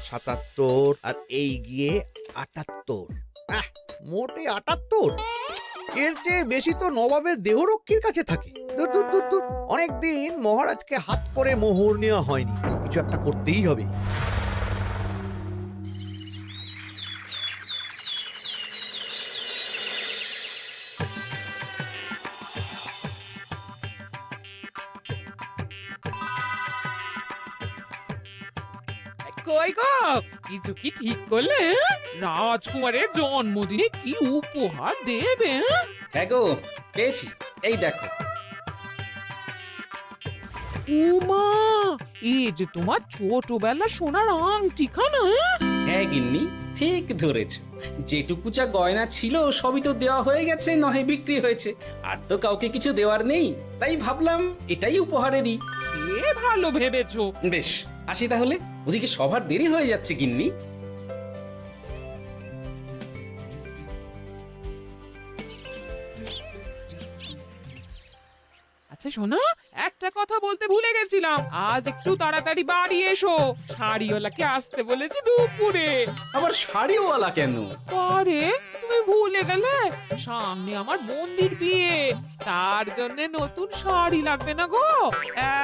77 আর এই গিয়ে 78। মোটে 78। এর চেয়ে বেশি তো নবাবের দেহরক্ষীর কাছে থাকে। দূর দূর দূর দূর। অনেকদিন মহারাজকে হাত করে মোহর নেওয়া হয়নি, কিছু একটা করতেই হবে। কই গো, কিছু কি ঠিক করলে? রাজকুমারের জন্মদিনে কি উপহার দেবে? হ্যাঁ গো, পেয়েছি। এই দেখো। উমা, এই যে তোমার ছোটবেলা সোনার আংটিখানা। হ্যাঁ গিন্নি, ঠিক ধরেছ। যেটুকু যা গয়না ছিল সবই তো দেওয়া হয়ে গেছে, নহে বিক্রি হয়েছে। আর তো কাউকে কিছু দেওয়ার নেই, তাই ভাবলাম এটাই উপহারে দিই। সে ভালো ভেবেছো। বেশ, আসি তাহলে। ওদিকে সবার দেরি হয়ে যাচ্ছে গিন্নি। আচ্ছা শোনো, একটা কথা বলতে ভুলে গেছিলাম। আজ একটু তাড়াতাড়ি বাড়ি এসো, শাড়িওয়ালাকে আসতে বলেছি দুপুরে। আবার শাড়িওয়ালা কেন? আরে তুমি ভুলে গেলে, সামনে আমার মন্দির বিয়ে, তার জন্য নতুন শাড়ি লাগবে না গো।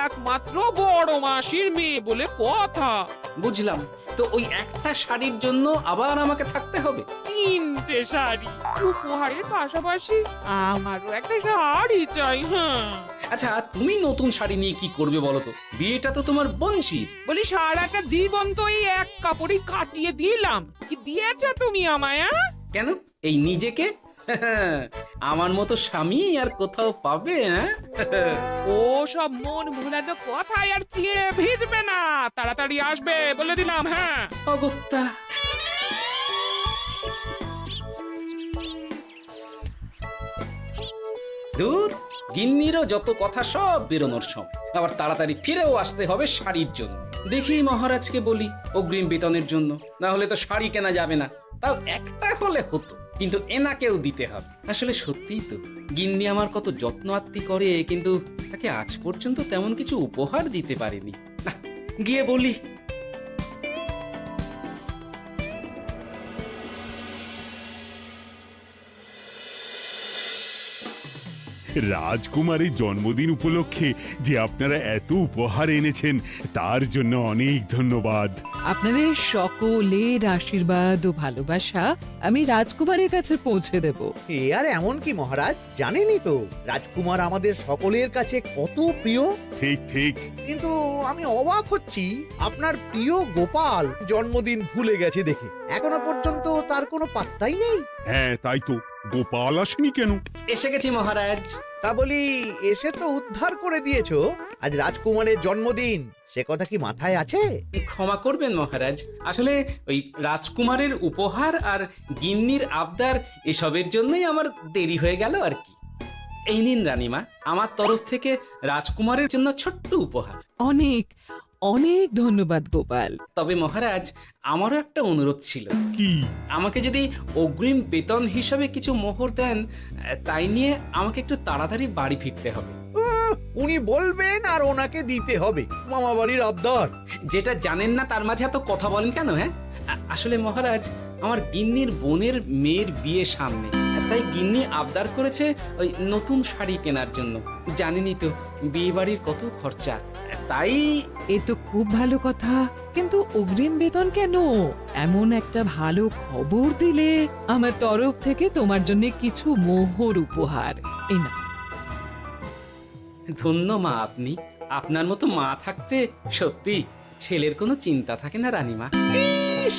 একমাত্র বড় মাসির মেয়ে বলে কথা। বুঝলাম। তো ওই একটা শাড়ির জন্য আবার আমাকে থাকতে হবে? 3টে শাড়ি উপহারের পাশাপাশি আমারও একটা শাড়ি চাই। হ্যাঁ আচ্ছা, তুমি নতুন শাড়ি নিয়ে কি করবে বলো তো? বিয়েটা তো তোমার বংশীর। বলি, সারাটা জীবন তো এই এক কাপড়ই কাটিয়ে দিলাম, কি দিয়েছ তুমি আমায়? কেন, এই নিজেকে? আমার মতো স্বামী আর কোথাও পাবে? ও সব মন ভুলানো কথায় আর চিড়ে ভিজবে না, তাড়াতাড়ি আসবে বলে দিলাম। হ্যাঁ অগত্যা। দূর, গিন্নিরও যত কথা সব বেরোনোর সময়। আবার তাড়াতাড়ি ফিরেও আসতে হবে শাড়ির জন্য। দেখি মহারাজকে বলি অগ্রিম বেতনের জন্য, না হলে তো শাড়ি কেনা যাবে না। তাও একটা হলে হতো, কিন্তু এনাকেও দিতে হবে। আসলে সত্যিই তো, গিন্নি আমার কত যত্ন আত্তি করে, কিন্তু তাকে আজ পর্যন্ত তেমন কিছু উপহার দিতে পারেনি। না, গিয়ে বলি। রাজকুমারের জন্মদিন উপলক্ষে যে আপনারা এত উপহার এনেছেন তার জন্য অনেক ধন্যবাদ। আপনাদের সকলের আশীর্বাদ ও ভালোবাসা আমি রাজকুমারের কাছে পৌঁছে দেব। এ আর এমন কি মহারাজ, জানেনই তো রাজকুমার আমাদের সকলের কাছে কত প্রিয়। ঠিক ঠিক। কিন্তু আমি অবাক হচ্ছি, আপনার প্রিয় গোপাল জন্মদিন ভুলে গেছে দেখে। এখনো পর্যন্ত তার কোনো পাত্তাই নেই। হ্যাঁ তাই তো, গোপাল আসেনি কেন? এসে গেছি মহারাজ। তা বলি, এসে তো উদ্ধার করে দিয়েছো। আজ রাজকুমারের জন্মদিন, সে কথা কি মাথায় আছে? ক্ষমা করবেন মহারাজ, আসলে ওই রাজকুমারের উপহার আর গিন্নির আবদার এসবের জন্যই আমার দেরি হয়ে গেল আর কি। এই নিন রানীমা, আমার তরফ থেকে রাজকুমারের জন্য ছোট্ট উপহার। অনেক অনেক ধন্যবাদ গোপাল। তবে মহারাজ, আমারও একটা অনুরোধ ছিল। কি? আমাকে যদি অগ্রিম বেতন হিসাবে কিছু মোহর দেন, তাই নিয়ে আমাকে একটু তাড়াতাড়ি বাড়ি ফিরতে হবে। উনি বলবেন আর ওনাকে দিতে হবে, মামা বাড়ির আবদার। যেটা জানেন না তার মাঝে এত কথা বলেন কেন? হ্যাঁ, আসলে মহারাজ, আমার গিন্নির বোনের মেয়ের বিয়ে সামনে, তাই গিন্নি আবদার করেছে ওই নতুন শাড়ি কেনার জন্য। জানেনই তো বিয়ে বাড়ির কত খরচা, তাই। এ তো খুব ভালো কথা, কিন্তু অগ্রিম বেতন কেন? এমন একটা ভালো খবর দিলে আমার তরফ থেকে তোমার জন্য কিছু মোহর উপহার। এই না। ধন্য মা আপনি। আপনার মতো মা থাকতে সত্যি ছেলের কোনো চিন্তা থাকে না রানীমা। ইস,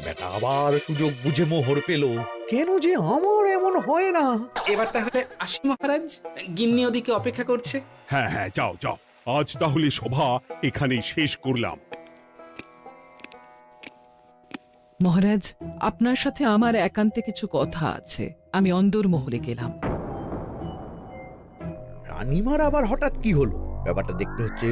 বেটা আবার সুযোগ বুঝে মোহর পেল। কেন যে আমার এমন হয় না। এবার তাহলে আসি মহারাজ, গিন্নি ওদিকে অপেক্ষা করছে। হ্যাঁ হ্যাঁ, যাও যাও, আজ তাহলে সভা এখানেই শেষ করলাম। মহারাজ, আপনার সাথে আমার একান্তে কিছু কথা আছে, আমি অন্দরমহলে গেলাম। রানীমার আবার হঠাৎ কি হলো, ব্যাপারটা দেখতে হচ্ছে।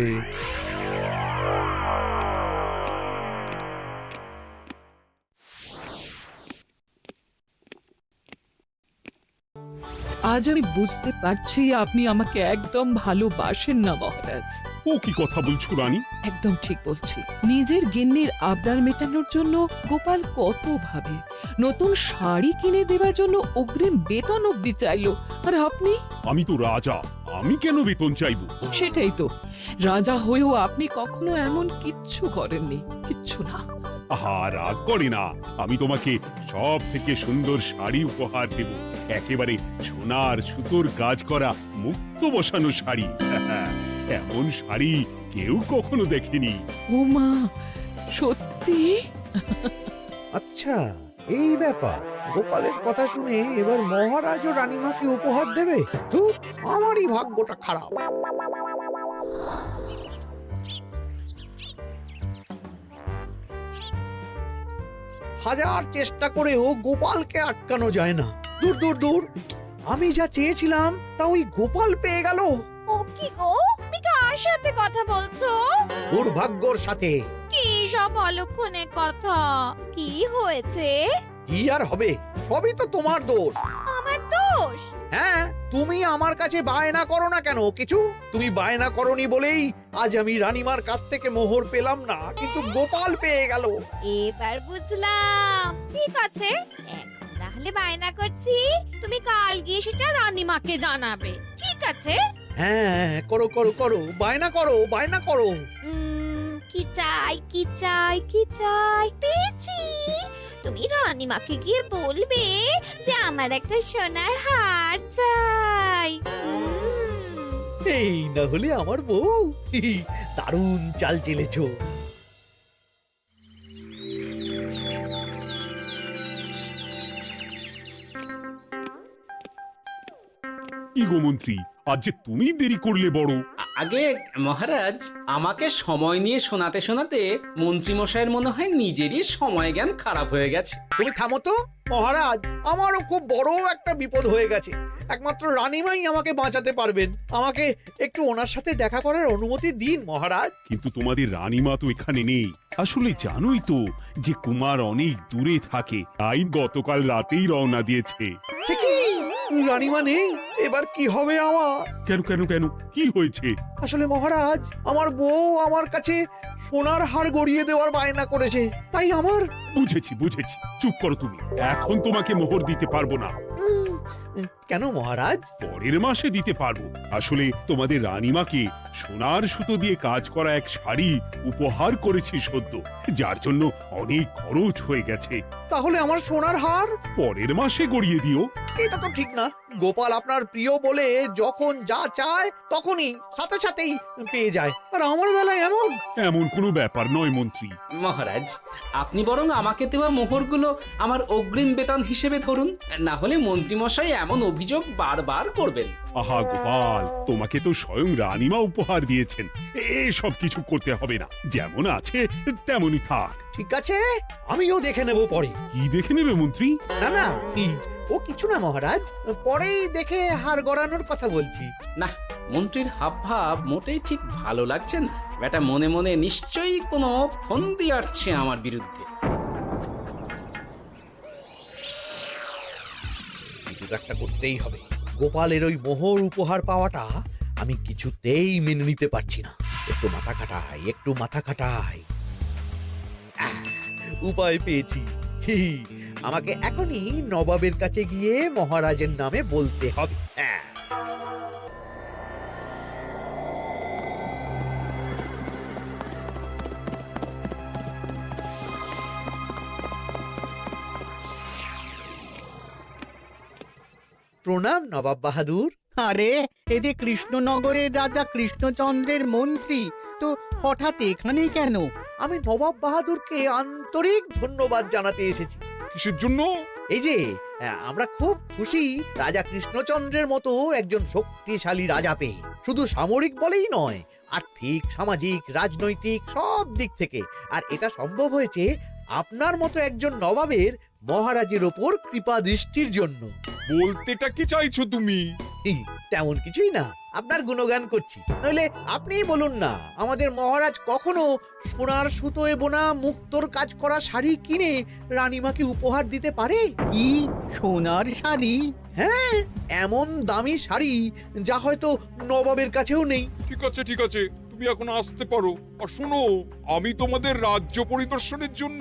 আজ আমি বুঝতে পারছি আপনি আমাকে একদম ভালোবাসেন না মহারাজ। ও কি কথা বলছো রানী? একদম ঠিক বলছি। নিজের গিন্নির আবদার মেটানোর জন্য গোপাল কত ভাবে, নতুন শাড়ি কিনে দেবার জন্য অগ্রিম বেতন অব্দি চাইলো, আর আপনি? আমি তো রাজা, আমি কেন বেতন চাইবো? সেটাই তো, রাজা হয়েও আপনি কখনো এমন কিচ্ছু করেননি, কিচ্ছু না। আহা, রাগ করে না। আমি তোমাকে সব থেকে সুন্দর শাড়ি উপহার দেব, একেবারে সোনার সুতোর কাজ করা মুক্ত বসানো শাড়ি। এমন শাড়ি কেউ কখনো দেখেনি। ও মা, সত্যি? আচ্ছা, এই ব্যাপার। গোপালের কথা শুনে এবার মহারাজ ও রানীমাকে উপহার দেবে? ধুর, আমারই ভাগ্যটা খারাপ। হাজার চেষ্টা করেও গোপালকে আটকানো যায় না। দূর দূর দূর, আমি যা চেয়েছিলাম তা ওই গোপাল পেয়ে গেল। ও কি গো, তুমি কার সাথে কথা বলছো? দুর্ভাগ্যর সাথে। কি সব অলক্ষণের কথা? কি হয়েছে? কি আর হবে, সবই তো তোমার দোষ। আমার দোষ? হ্যাঁ, তুমি আমার কাছে বায়না করো না কেন কিছু? তুমি বায়না করনি বলেই আজ আমি রানীমার কাছ থেকে মোহর পেলাম না, কিন্তু গোপাল পেয়ে গেল। এবার বুঝলাম। ঠিক আছে, এখন তাহলে বায়না করছি, তুমি কাল গিয়ে সেটা রানীমাকে জানাবে। ঠিক আছে? হ্যাঁ, করো করো করো, বায়না করো, বায়না করো। কি চাই, কি চাই, কি চাই? পেয়েছি। তুমি রানীমাকে গিয়ে বলবে যে আমার একটা সোনার হার চাই। এই না হলে আমার বউ। দারুণ চাল চেলেছো। কি গো মন্ত্রী, আজ যে তুমি দেরি করলে বড়। আগে মহারাজ, আমাকে সময় নিয়ে শোনাতে শোনাতে মন্ত্রীমশাইয়ের মনে হয় নিজেরই সময় জ্ঞান খারাপ হয়ে গেছে। তুমি থামো তো মহারাজ, আমারও খুব বড় একটা বিপদ হয়ে গেছে। একমাত্র রানীমাই আমাকে বাঁচাতে পারবেন। আমাকে একটু ওনার সাথে দেখা করার অনুমতি দিন মহারাজ। কিন্তু তোমাদের রানীমা তো এখানে নেই। আসলে জানোই তো যে কুমার অনেক দূরে থাকে, তাই গতকাল রাতেই রওনা দিয়েছে। সে কি, রানীমা নেই? এবার কি হবে আমার? কেন কেন কেন, কি হয়েছে? আসলে মহারাজ, আমার বউ আমার কাছে সোনার হার গড়িয়ে দেওয়ার বায়না করেছে, তাই আমার। বুঝেছি বুঝেছি, চুপ করো তুমি। এখন তোমাকে মোহর দিতে পারবো না। কেন মহারাজ? পরের মাসে দিতে পারবো। আসলে তোমাদের রানীমাকে সোনার সুতো দিয়ে কাজ করা এক শাড়ি উপহার করেছি সদ্য, যার জন্য অনেক খরচ হয়ে গেছে। তাহলে আমার সোনার হার পরের মাসে গড়িয়ে দিও। এটা তো ঠিক না। গোপাল আপনার প্রিয় বলে যখন যা চায় তখনই সাথে সাথেই পেয়ে যায়, আর আমার বেলায় এমন। এমন কোনো ব্যাপার নয় মন্ত্রী। মহারাজ, আপনি বরং আমাকে দেওয়া মোহরগুলো আমার অগ্রিম বেতন হিসেবে ধরুন, না হলে মন্ত্রীমশাই এমন অভিযোগ বারবার করবেন। আহা গোপাল, তোমাকে তো স্বয়ং রানীমা উপহার দিয়েছেন, এসব কিছু করতে হবে না। যেমন আছে তেমনই থাক। ঠিক আছে, আমিও দেখে নেব পরে। কি দেখে নেবে মন্ত্রী? না না, ও কিছু না মহারাজ, পরেই দেখে হার গড়ানোর কথা বলছি। না, মন্ত্রীর হাবভাব মোটেই ঠিক ভালো লাগছে না। বেটা মনে মনে নিশ্চয়ই কোনো ফন্দি আটছে আমার বিরুদ্ধে। কিছু একটা করতেই হবে। গোপালের ওই মোহর উপহার পাওয়াটা আমি কিছুতেই মেনে নিতে পারছি না। একটু মাথা খাটাই, একটু মাথা খাটাই। উপায় পেয়েছি। আমাকে এখনই নবাবের কাছে গিয়ে মহারাজের নামে বলতে হবে। প্রণাম নবাব বাহাদুর। আরে, এ যে কৃষ্ণনগরের রাজা কৃষ্ণচন্দ্রের মন্ত্রী, তো হঠাৎ এখানেই কেন? আমি নবাব বাহাদুরকে আন্তরিক ধন্যবাদ জানাতে এসেছি। কিসের জন্য? এই যে আমরা খুব খুশি রাজা কৃষ্ণচন্দ্রের মতো একজন শক্তিশালী রাজা পেয়ে। শুধু সামরিক বলেই নয়, আর্থিক, সামাজিক, রাজনৈতিক সব দিক থেকে। আর এটা সম্ভব হয়েছে আপনার মতো একজন নবাবের মহারাজের ওপর কৃপা দৃষ্টির জন্য। বলতেটা কি চাইছো তুমি? তেমন কিছুই না, আপনার গুণগান করছি। নইলে আপনিই বলুন না, আমাদের মহারাজ কখনো সোনার সুতোয় বোনা মুক্তোর কাজ করা শাড়ি কিনে রানীমাকে উপহার দিতে পারে? কি সোনার শাড়ি? হ্যাঁ, এমন দামি শাড়ি যা হয়তো নবাবের কাছেও নেই। ঠিক আছে ঠিক আছে, তুমি এখন আসতে পারো। আর শোনো, আমি তোমাদের রাজ্য পরিদর্শনের জন্য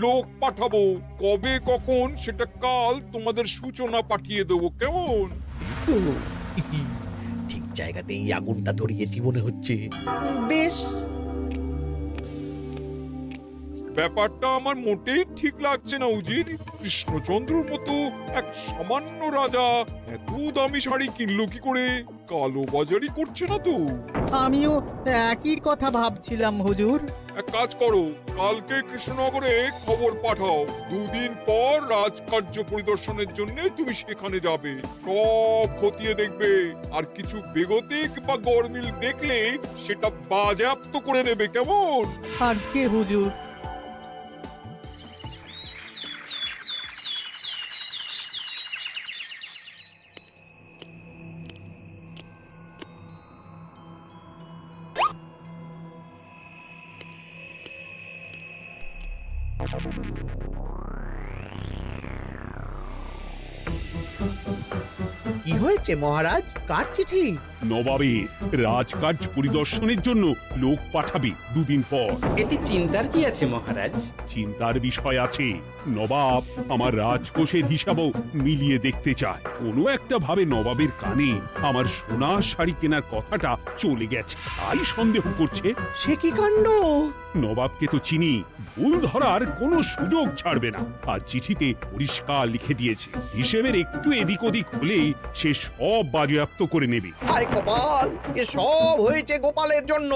লোক পাঠাবো। কবে কখন সেটা কাল তোমাদের সূচনা পাঠিয়ে দেবো, কেমন? তো ঠিক জায়গাতেই আগুনটা ধরিয়েছি মনে হচ্ছে। বেশ, ব্যাপারটা আমার মোটেই ঠিক লাগছে না উজির। কৃষ্ণচন্দ্রর মতো এক সামান্য রাজা এত দামি শাড়ি কিনলো কি করে? কালো বাজারি করছে না তো? আমিও একই কথা ভাবছিলাম হুজুর। এক কাজ করো, কালকে কৃষ্ণনগরে খবর পাঠাও। 2 দিন পর রাজকার্য পরিদর্শনের জন্য তুমি সেখানে যাবে। সব খতিয়ে দেখবে, আর কিছু বেগতিক বা গরমিল দেখলে সেটা বাজেয়াপ্ত করে নেবে, কেমন? আর কে হুজুর? কি হয়েছে মহারাজ? কার চিঠি? নবাবের রাজকার্য পরিদর্শনের জন্য লোক পাঠাবে 2 দিন পর। এতে চিন্তার কি আছে মহারাজ? চিন্তার বিষয় আছে। নবাব আমার রাজকোষের হিসাবও মিলিয়ে দেখতে চায়। কোনো একটা ভাবে নবাবের কানে আমার সোনার শাড়ি কেনার কথাটা চলে গেছে, তাই সন্দেহ করছে। সে কি কাণ্ড! নবাবকে তো চিনি, ভুল ধরার কোনো সুযোগ ছাড়বে না। আর চিঠিতে পরিষ্কার লিখে দিয়েছে, হিসেবের একটু এদিক ওদিক হলেই সে সব বাজেয়াপ্ত করে নেবে। হায় কপাল, এ সব হয়েছে গোপালের জন্য।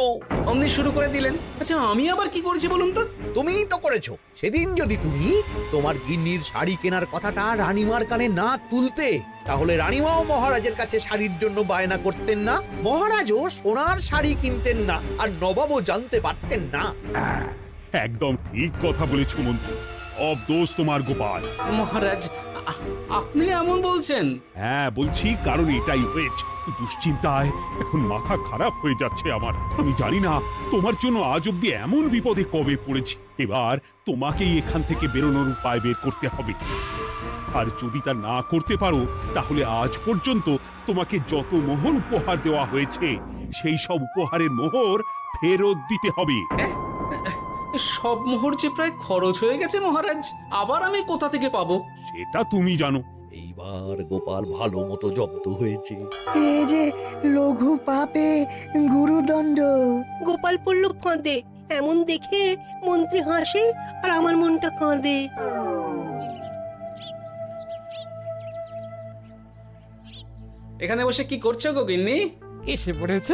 অমনি শুরু করে দিলেন। আচ্ছা, আমি আবার কি করেছি বলুন তো? তুমিই তো করেছো। সেদিন যদি তুমি তোমার গিন্নির শাড়ি কেনার কথাটা রানীমার কানে না তুলতে, তাহলে রানীমাও মহারাজের কাছে শাড়ির জন্য বায়না করতেন না, মহারাজও সোনার শাড়ি কিনতেন না, আর নবাবও জানতে পারতেন না। একদম ঠিক কথা বলেছ মন্ত্রী, সব দোষ তোমার গোপাল। মহারাজ, আপনি এমন বলছেন? হ্যাঁ বলছি, কারণ এটাই হয়েছে। দুশ্চিন্তায় এখন মাথা খারাপ হয়ে যাচ্ছে আমার। আমি জানি না তোমার জন্য আজ অব্দি এমন বিপদে কবে পড়েছি। এবার তোমাকেই এখান থেকে বেরোনোর উপায় বের করতে হবে। আর যদি তা না করতে পারো, তাহলে আজ পর্যন্ত তোমাকে যত মোহর উপহার দেওয়া হয়েছে সেই সব উপহারের মোহর ফেরত দিতে হবে। সব মোহর যে প্রায় খরচ হয়ে গেছে মহারাজ, আবার আমি কোথা থেকে পাবো? সেটা তুমি জানো। এইবার গোপাল ভালো মতো জব্দ হয়েছে। এ যে লঘু পাপে গুরুদণ্ড। গোপাল পড়ল ফাঁদে। এমন দেখে মন্ত্রী হাসে আর আমার মনটা কাঁদে। এখানে বসে কি করছো গো গিন্নি? এসে পড়েছ?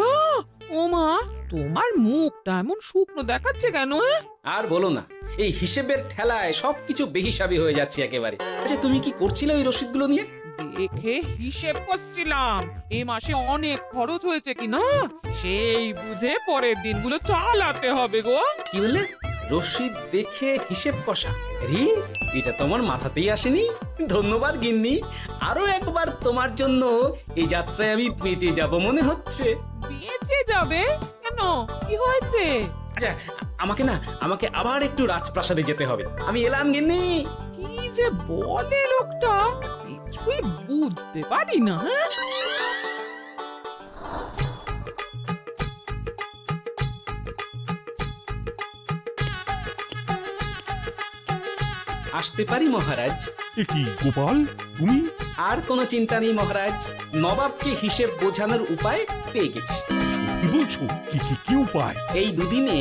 ও মা, তোমার মুখটা এমন শুকনো দেখাচ্ছে কেন? আর বলো না, এই হিসেবের ঠেলায় সবকিছু বেহিসাবি হয়ে যাচ্ছে একেবারে। আচ্ছা, তুমি কি করছিলে ওই রসিদগুলো নিয়ে? দেখে হিসেব করছিলাম এ মাসে অনেক খরচ হয়েছে কিনা, সেই বুঝে পরের দিনগুলো চালাতে হবে গো। কি বললে? রসিদ দেখে হিসেব কষা? রি, এটা তোমার মাথাতেই আসেনি। ধন্যবাদ গিন্নি, আরো একবার তোমার জন্য এই যাত্রায় আমি বেঁচে যাব মনে হচ্ছে। বেঁচে যাবে কেন? কি হয়েছে? আচ্ছা, আমাকে আবার একটু রাজপ্রাসাদে যেতে হবে। আমি এলাম গিন্নি। কি যে বলে লোকটা, কিছুই বুঝতে পারি না। হ্যাঁ, আসতে পারি মহারাজ? এ কি গোপাল, তুমি? আর কোনো চিন্তা নেই মহারাজ, নবাবকে হিসেব বোঝানোর উপায় পেয়ে গেছি। কি বলছো? কি উপায়? এই দুদিনে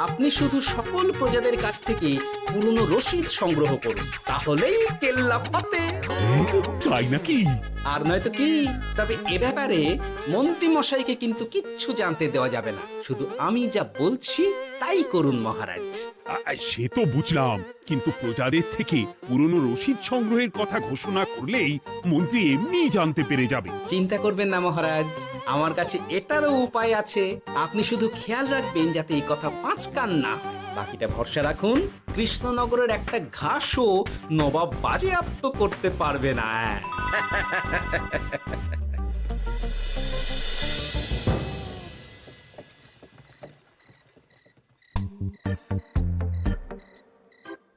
আপনি শুধু সকল প্রজাদের কাছ থেকে পুরনো রসিদ সংগ্রহ করুন, তাহলেই কেল্লা ফতে। তাই নাকি? আর নয়তো কি? তবে এ ব্যাপারে মন্ত্রী মশাইকে কিন্তু কিচ্ছু জানতে দেওয়া যাবে না। শুধু আমি যা বলছি তাই করুন মহারাজ। সে তো বুঝলাম, কিন্তু প্রজাদের থেকে পুরনো রসিদ সংগ্রহের কথা ঘোষণা করলেই মন্ত্রী এমনিই জানতে পেরে যাবে। চিন্তা করবেন না মহারাজ, আমার কাছে এটারও উপায় আছে। আপনি শুধু খেয়াল রাখবেন যাতে এই কথা 5 কান না হয়। বাকিটা ভরসা রাখুন, কৃষ্ণনগরের একটা ঘাসও নবাব বাজেয়াপ্ত করতে পারবে না।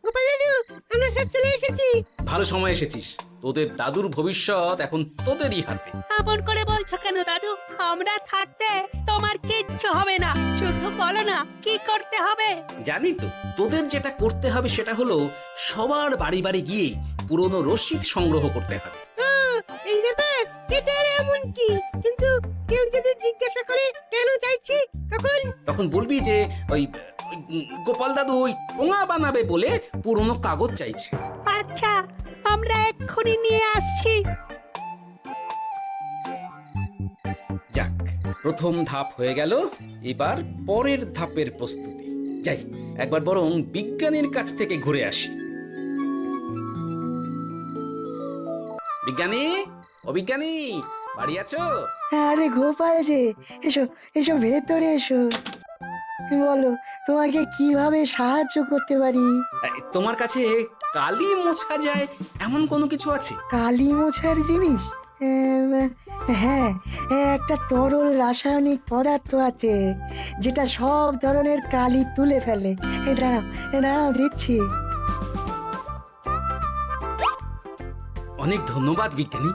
গোপাল দাদু, আমরা সব চলে এসেছি। ভালো সময় এসেছিস। তোদের দাদুর ভবিষ্যৎ এখন তোদেরই হাতে। এমন করে বলছো কেন দাদু? আমরা থাকতে তোমার কিচ্ছু হবে না, শুধু বলো না কি করতে হবে। জানি তো, তোদের যেটা করতে হবে সেটা হলো সবার বাড়ি বাড়ি গিয়ে পুরনো রসিদ সংগ্রহ করতে হবে। এই ব্যাপার, এটা এমন কি? কিন্তু কেউ যদি জিজ্ঞাসা করে কেন চাইছি, তখন বলবি যে ওই গোপাল দাদু ওই টোঙা বানাবে বলে পুরনো কাগজ চাইছে। আচ্ছা, আমরা এক্ষুনি নিয়ে আসছি। যাক, প্রথম ধাপ হয়ে গেল, এবার পরের ধাপের প্রস্তুতি। যাই, একবার বরং বিজ্ঞানীর কাছ থেকে ঘুরে আসি। বিজ্ঞানী, ও বিজ্ঞানী, বাড়ি আছো? আরে গোপাল যে, এসো এসো ভেতরে এসো। বলো, তোমাকে কিভাবে সাহায্য করতে পারি? তোমার কাছে কালি মোছা যায় এমন কোনো কিছু আছে? কালি মোছার জিনিস? হ্যাঁ, একটা তরল রাসায়নিক পদার্থ আছে যেটা সব ধরনের কালি তুলে ফেলে। দাঁড়াও দিচ্ছি। অনেক ধন্যবাদ বিজ্ঞানী।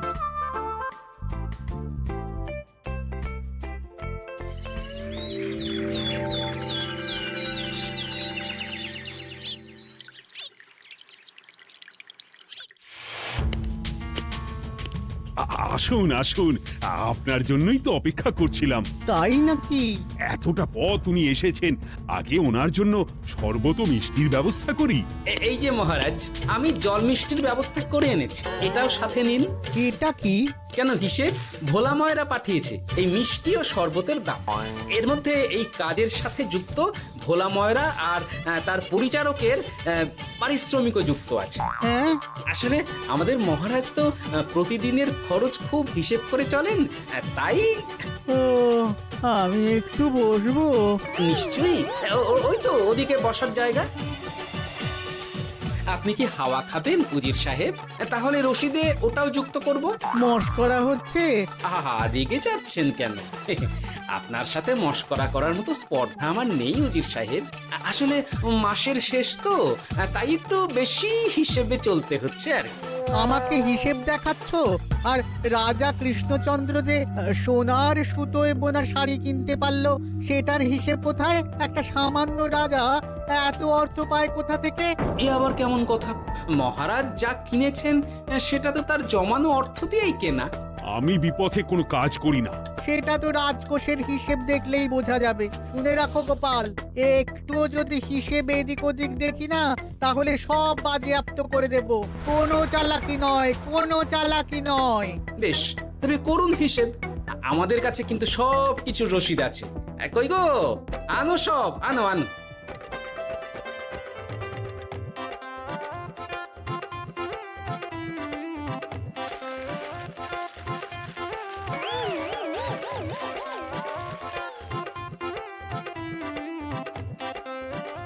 আসুন আসুন, আপনার জন্যই তো অপেক্ষা করছিলাম। তাই নাকি? এতটা পথ উনি এসেছেন, আগে ওনার জন্য শরবত ও মিষ্টির ব্যবস্থা করি। এই যে মহারাজ, আমি জল মিষ্টির ব্যবস্থা করে এনেছি, এটাও সাথে নিন। এটা কি? কেন, হিসেব ভোলা ময়রা পাঠিয়েছে এই মিষ্টি ও শরবতের দাম। এর মধ্যে এই কাজের সাথে যুক্ত ভোলা ময়রা আর তার পরিচারকের পারিশ্রমিকও যুক্ত আছে। হ্যাঁ, আসলে আমাদের মহারাজ তো প্রতিদিনের খরচ খুব হিসেব করে চলেন, তাই। ও, আমি একটু বসবো? নিশ্চয়ই, ওই তো ওদিকে বসার জায়গা। আপনি কি হাওয়া খাবেন উজির সাহেব? তাহলে রশিদে ওটাও যুক্ত করব। মস্করা হচ্ছে? আহা, রেগে যাচ্ছেন কেন? আপনার সাথে মস্করা করার মতো স্পর্ধা আমার নেই উজির সাহেব। আসলে মাসের শেষ তো, তাই একটু বেশি হিসেবে চলতে হচ্ছে আর কি। আমাকে হিসেব দেখাচ্ছ? আর রাজা কৃষ্ণচন্দ্র যে সোনার সুতোয় বোনা শাড়ি কিনতে পারলো, সেটার হিসেব কোথায়? একটা সামান্য রাজা এত অর্থ পায় কোথা থেকে? এ আবার কেমন কথা? মহারাজ যা কিনেছেন সেটা তো তার জমানো অর্থ দিয়েই কেনা। আমি বিপথে কোনো কাজ করি না। সেটা তো রাজকোষের হিসেব দেখলেই বোঝা যাবে। শুনে রাখো গোপাল, একটুও যদি হিসেব এদিক ওদিক দেখি না, তাহলে সব বাজেয়াপ্ত করে দেব। কোনো চালাকি নয়, কোনো চালাকি নয়। বেশ, তবে করুন হিসেব। আমাদের কাছে কিন্তু সব কিছু রসিদ আছে। কই গো, আনো সব, আনো আনো।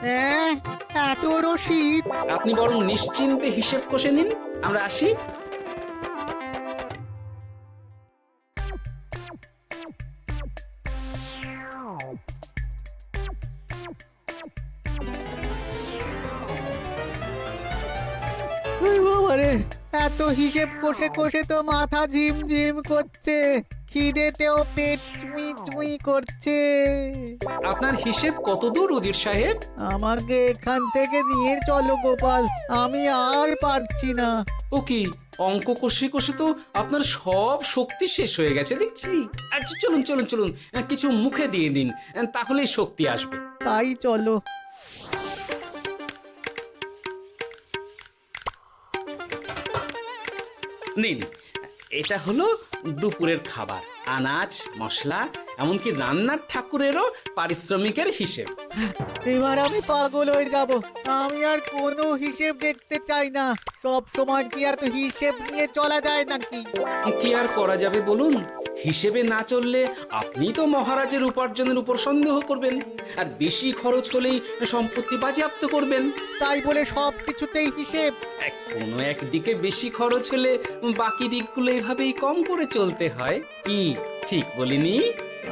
হ্যাঁ, এত রসিদ? আপনি বরং নিশ্চিন্তে হিসেব কষে নিন, আমরা আসি। বাবারে, এত হিসেব কষে কষে তো মাথা ঝিমঝিম করছে, খিদেতেও পেট চুই চুই করছে। আপনার হিসেব কত দূর উজির সাহেব? আমাকে এখান থেকে নিয়ে চলো গোপাল, আমি আর পারছি না। ও কি, অঙ্ক কষে কষে তো আপনার সব শক্তি শেষ হয়ে গেছে দেখছি। আচ্ছা চলুন চলুন চলুন, কিছু মুখে দিয়ে দিন, তাহলেই শক্তি আসবে। তাই চলো। নিন, এটা হলো দুপুরের খাবার, আনাজ মশলা, এমনকি রান্নার ঠাকুরেরও পারিশ্রমিকের হিসেব। এবার আমি পাগল হয়ে যাব। আমি আর কোনো হিসেব দেখতে চাই না। সব সময় কি আর তো হিসেব নিয়ে চলা যায় নাকি? কি আর করা যাবে বলুন? হিসেবে না চললে আপনি তো মহারাজের উপার্জনের উপর সন্দেহ করবেন, আর বেশি খরচ হলেই সম্পত্তি বাজেয়াপ্ত করবেন। তাই বলে সব কিছুতেই হিসেব? কোনো একদিকে বেশি খরচ হলে বাকি দিকগুলো এভাবেই কম করে চলতে হয়। কি ঠিক বলিনি?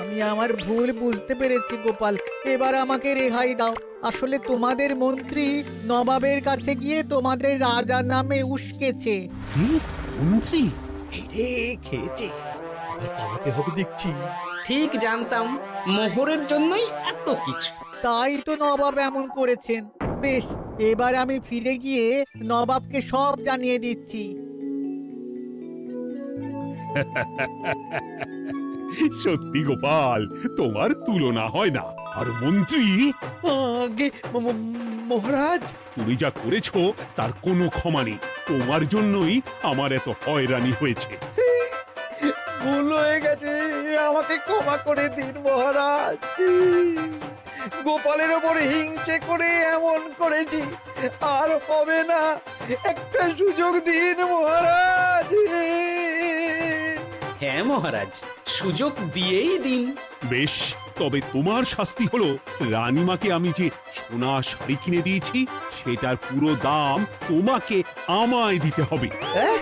আমি আমার ভুল বুঝতে পেরেছি গোপাল, এবার আমাকে রেহাই দাও। আসলে তোমাদের মন্ত্রী নবাবের কাছে গিয়ে তোমাদের রাজা নামে উস্কেছে। কি? মন্ত্রী এই রে খেয়েছে, এবার পালাতে হবে দেখছি। ঠিক জানতাম মোহরের জন্যই এত কিছু। তাই তো নবাব এমন করেছেন। বেশ, এবার আমি ফিরে গিয়ে নবাবকে সব জানিয়ে দিচ্ছি। সত্যি গোপাল, তোমার তুলনা হয় না। আর মন্ত্রী, আগে মহারাজ, তুমি যা করেছো তার কোনো ক্ষমা নেই। তোমার জন্যই আমার এত হয়রানি হয়েছে। ভুল হয়ে গেছে, আমাকে ক্ষমা করে দিন মহারাজ। গোপালের ওপর হিংসে করে এমন করেছি, আর হবে না। একটা সুযোগ দিন মহারাজ। হ্যাঁ মহারাজ, সুযোগ দিয়েই দিন। বেশ, তবে তোমার শাস্তি হলো রানীমাকে আমি যে সোনা শাড়ি কিনে দিয়েছি সেটার পুরো দাম তোমাকে আমায় দিতে হবে। হ্যাঁ?